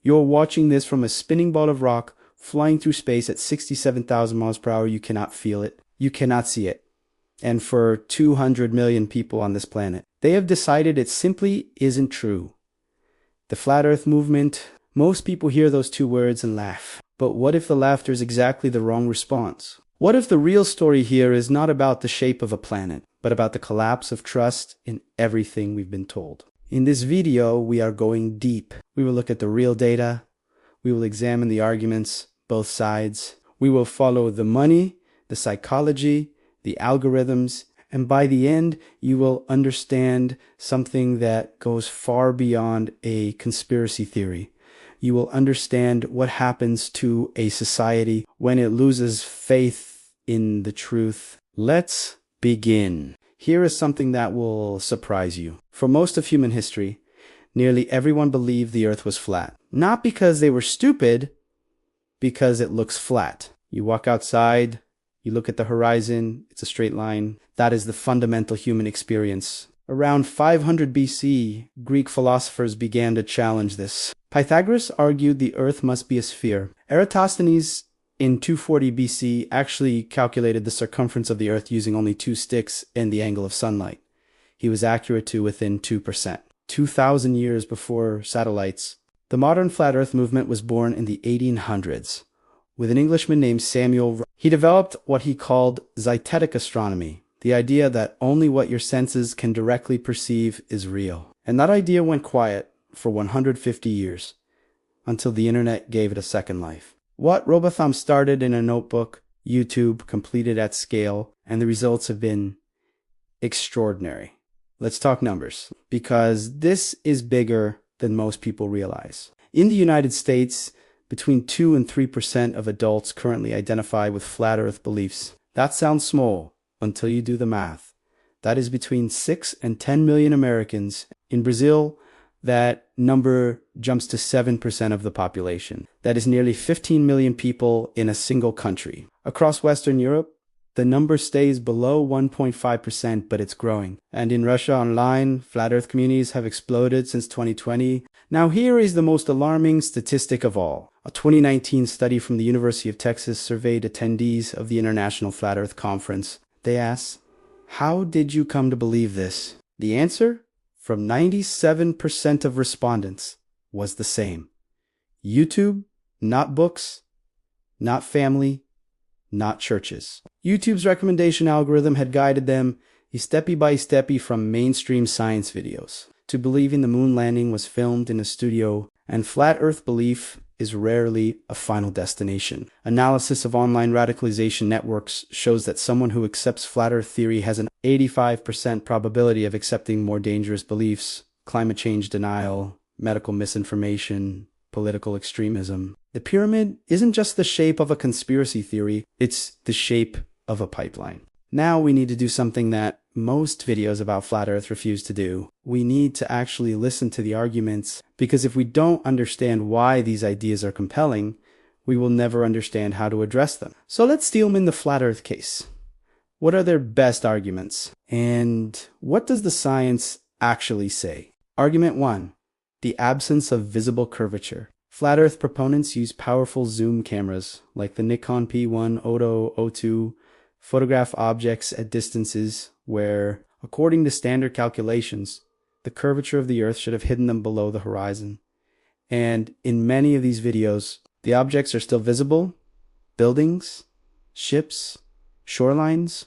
You're watching this from a spinning ball of rock flying through space at 67,000 miles per hour. You cannot feel it. You cannot see it. And for 200 million people on this planet, they have decided it simply isn't true. The flat earth movement, most people hear those two words and laugh. But what if the laughter is exactly the wrong response? What if the real story here is not about the shape of a planet, but about the collapse of trust in everything we've been told? In this video, we are going deep. We will look at the real data. We will examine the arguments, both sides. We will follow the money, the psychology, the algorithms, and by the end, you will understand something that goes far beyond a conspiracy theory. You will understand what happens to a society when it loses faith in the truth. Let's begin. Here is something that will surprise you. For most of human history, nearly everyone believed the earth was flat. Not because they were stupid, because it looks flat. You walk outside, you look at the horizon, it's a straight line. That is the fundamental human experience. Around 500 BC, Greek philosophers began to challenge this. Pythagoras argued the earth must be a sphere. Eratosthenes in 240 BC actually calculated the circumference of the earth using only 2 sticks and the angle of sunlight. He was accurate to within 2%. 2,000 years before satellites, the modern flat earth movement was born in the 1800s. With an Englishman named Samuel, he developed what he called zeitetic astronomy, the idea that only what your senses can directly perceive is real. And that idea went quiet for 150 years, until the internet gave it a second life. What Robotham started in a notebook, YouTube completed at scale, and the results have been extraordinary. Let's talk numbers, because this is bigger than most people realize. In the United States, between 2 and 3% of adults currently identify with flat earth beliefs. That sounds small until you do the math. That is between 6 and 10 million Americans. In Brazil, that number jumps to 7% of the population. That is nearly 15 million people in a single country. Across Western Europe, the number stays below 1.5%, but it's growing. And in Russia online, flat earth communities have exploded since 2020. Now here is the most alarming statistic of all. A 2019 study from the University of Texas surveyed attendees of the International Flat Earth Conference. They asked, "How did you come to believe this?" The answer from 97% of respondents was the same. YouTube, not books, not family, not churches. YouTube's recommendation algorithm had guided them steppy by steppy from mainstream science videos to believing the moon landing was filmed in a studio, and flat earth belief is rarely a final destination. Analysis of online radicalization networks shows that someone who accepts flat earth theory has an 85% probability of accepting more dangerous beliefs, climate change denial, medical misinformation, political extremism. The pyramid isn't just the shape of a conspiracy theory, it's the shape of a pipeline. Now we need to do something that most videos about flat earth refuse to do. We need to actually listen to the arguments, because if we don't understand why these ideas are compelling, we will never understand how to address them. So let's steal them in the flat earth case. What are their best arguments? And what does the science actually say? Argument 1. The absence of visible curvature. Flat earth proponents use powerful zoom cameras like the Nikon P1 Oto O2 photograph objects at distances where, according to standard calculations, the curvature of the earth should have hidden them below the horizon. And in many of these videos, the objects are still visible. Buildings, ships, shorelines,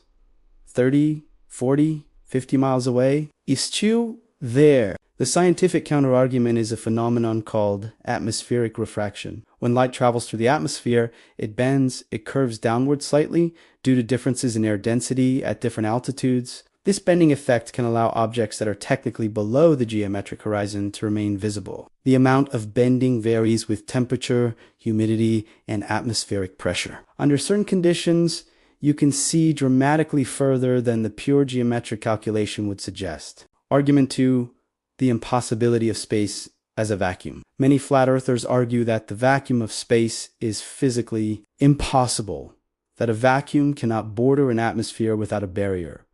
30, 40, 50 miles away. It's still there. The scientific counterargument is a phenomenon called atmospheric refraction. When light travels through the atmosphere, it bends, it curves downward slightly due to differences in air density at different altitudes. This bending effect can allow objects that are technically below the geometric horizon to remain visible. The amount of bending varies with temperature, humidity, and atmospheric pressure. Under certain conditions, you can see dramatically further than the pure geometric calculation would suggest. Argument 2. The impossibility of space as a vacuum. Many flat earthers argue that the vacuum of space is physically impossible, that a vacuum cannot border an atmosphere without a barrier.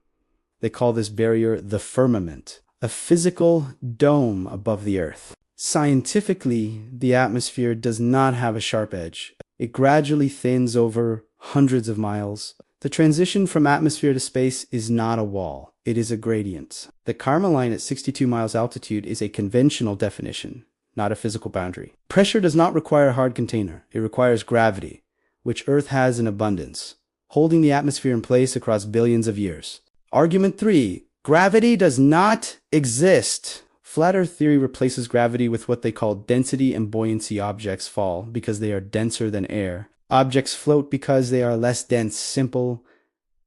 They call this barrier the firmament, a physical dome above the earth. Scientifically, the atmosphere does not have a sharp edge. It gradually thins over hundreds of miles. The transition from atmosphere to space is not a wall. It is a gradient. The Karma line at 62 miles altitude is a conventional definition, not a physical boundary. Pressure does not require a hard container. It requires gravity, which Earth has in abundance, holding the atmosphere in place across billions of years. Argument 3. Gravity does not exist. Flat Earth theory replaces gravity with what they call density and buoyancy. Objects fall because they are denser than air. Objects float because they are less dense, simple,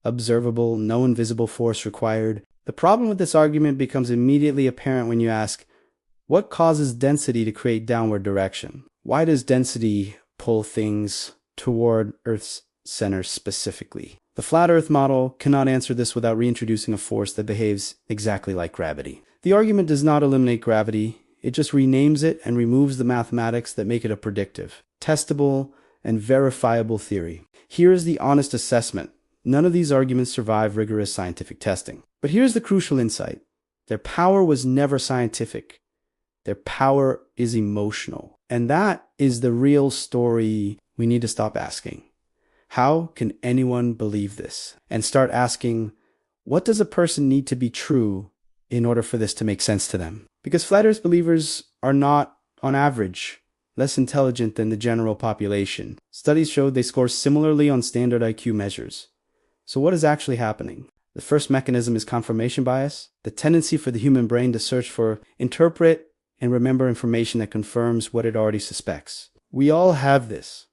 observable, no invisible force required. The problem with this argument becomes immediately apparent when you ask, what causes density to create downward direction? Why does density pull things toward Earth's center specifically? The flat Earth model cannot answer this without reintroducing a force that behaves exactly like gravity. The argument does not eliminate gravity. It just renames it and removes the mathematics that make it a predictive, testable, and verifiable theory. Here is the honest assessment. None of these arguments survive rigorous scientific testing. But here's the crucial insight. Their power was never scientific. Their power is emotional. And that is the real story we need to stop asking. How can anyone believe this? And start asking, what does a person need to be true in order for this to make sense to them? Because flat Earth believers are not, on average, less intelligent than the general population. Studies showed they score similarly on standard IQ measures. So what is actually happening? The first mechanism is confirmation bias, the tendency for the human brain to search for, interpret, and remember information that confirms what it already suspects. We all have this.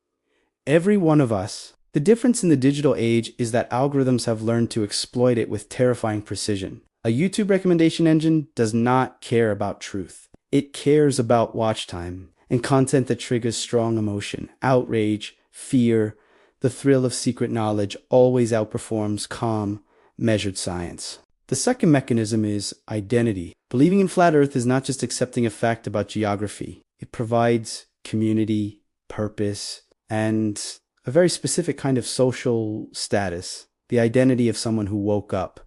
Every one of us. The difference in the digital age is that algorithms have learned to exploit it with terrifying precision. A YouTube recommendation engine does not care about truth. It cares about watch time and content that triggers strong emotion, outrage, fear. The thrill of secret knowledge always outperforms calm, measured science. The second mechanism is identity. Believing in flat Earth is not just accepting a fact about geography. It provides community, purpose, and a very specific kind of social status. The identity of someone who woke up.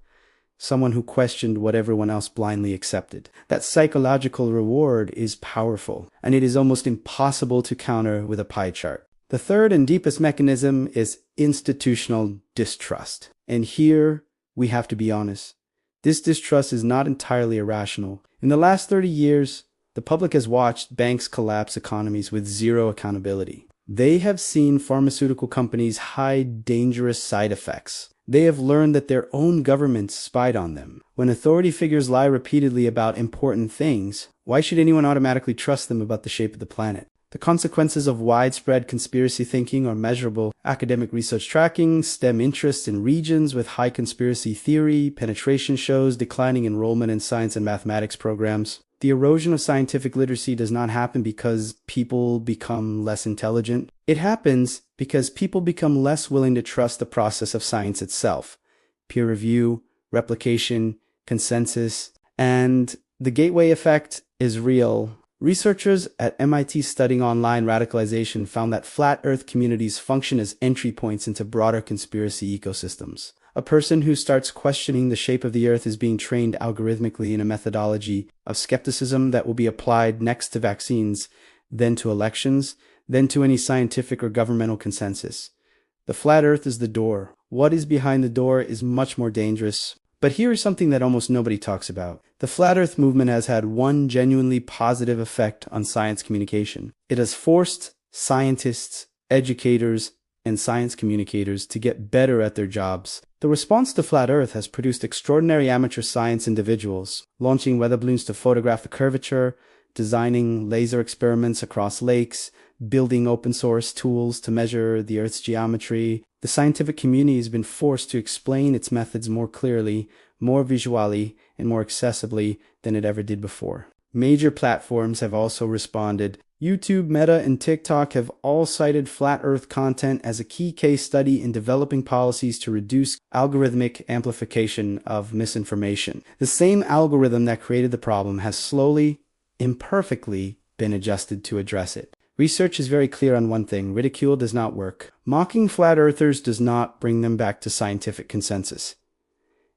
Someone who questioned what everyone else blindly accepted. That psychological reward is powerful, and it is almost impossible to counter with a pie chart. The third and deepest mechanism is institutional distrust. And here, we have to be honest. This distrust is not entirely irrational. In the last 30 years, the public has watched banks collapse economies with zero accountability. They have seen pharmaceutical companies hide dangerous side effects. They have learned that their own governments spied on them. When authority figures lie repeatedly about important things, why should anyone automatically trust them about the shape of the planet? The consequences of widespread conspiracy thinking are measurable. Academic research tracking, STEM interest in regions with high conspiracy theory, penetration shows declining enrollment in science and mathematics programs. The erosion of scientific literacy does not happen because people become less intelligent. It happens because people become less willing to trust the process of science itself. Peer review, replication, consensus, and the gateway effect is real. Researchers at MIT studying online radicalization found that flat Earth communities function as entry points into broader conspiracy ecosystems. A person who starts questioning the shape of the Earth is being trained algorithmically in a methodology of skepticism that will be applied next to vaccines, then to elections, then to any scientific or governmental consensus. The flat Earth is the door. What is behind the door is much more dangerous. But here is something that almost nobody talks about. The flat Earth movement has had one genuinely positive effect on science communication. It has forced scientists, educators, and science communicators to get better at their jobs. The response to flat Earth has produced extraordinary amateur science individuals, launching weather balloons to photograph the curvature, designing laser experiments across lakes, building open source tools to measure the Earth's geometry. The scientific community has been forced to explain its methods more clearly, more visually, and more accessibly than it ever did before. Major platforms have also responded. YouTube, Meta, and TikTok have all cited flat Earth content as a key case study in developing policies to reduce algorithmic amplification of misinformation. The same algorithm that created the problem has slowly, imperfectly, been adjusted to address it. Research is very clear on one thing: ridicule does not work. Mocking flat earthers does not bring them back to scientific consensus.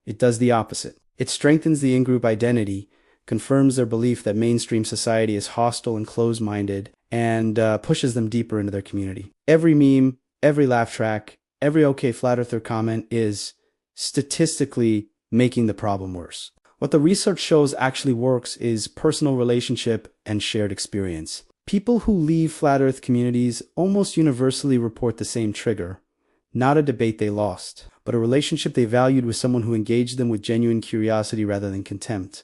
It does the opposite. It strengthens the in-group identity, confirms their belief that mainstream society is hostile and closed-minded, and pushes them deeper into their community. Every meme, every laugh track, every okay flat earther comment is statistically making the problem worse. What the research shows actually works is personal relationship and shared experience. People who leave flat earth communities almost universally report the same trigger. Not a debate they lost, but a relationship they valued with someone who engaged them with genuine curiosity rather than contempt.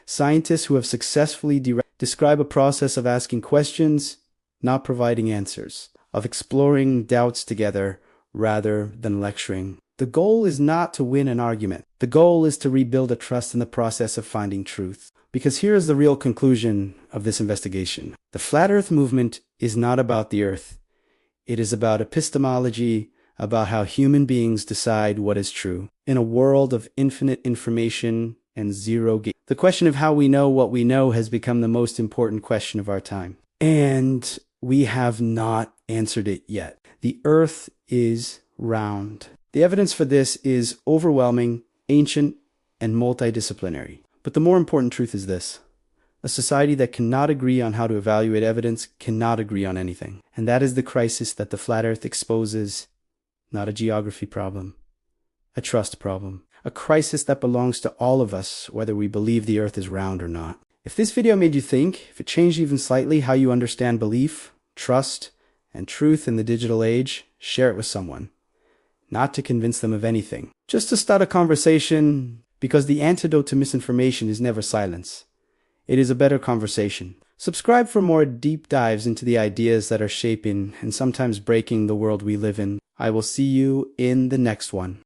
Scientists who have successfully describe a process of asking questions, not providing answers, of exploring doubts together rather than lecturing. The goal is not to win an argument. The goal is to rebuild a trust in the process of finding truth. Because here is the real conclusion of this investigation. The flat earth movement is not about the earth. It is about epistemology, about how human beings decide what is true. In a world of infinite information and zero gain, the question of how we know what we know has become the most important question of our time. And we have not answered it yet. The earth is round. The evidence for this is overwhelming, ancient, and multidisciplinary. But the more important truth is this. A society that cannot agree on how to evaluate evidence cannot agree on anything. And that is the crisis that the flat earth exposes. Not a geography problem, a trust problem. A crisis that belongs to all of us, whether we believe the earth is round or not. If this video made you think, if it changed even slightly how you understand belief, trust, and truth in the digital age, share it with someone. Not to convince them of anything, just to start a conversation, because the antidote to misinformation is never silence. It is a better conversation. Subscribe for more deep dives into the ideas that are shaping and sometimes breaking the world we live in. I will see you in the next one.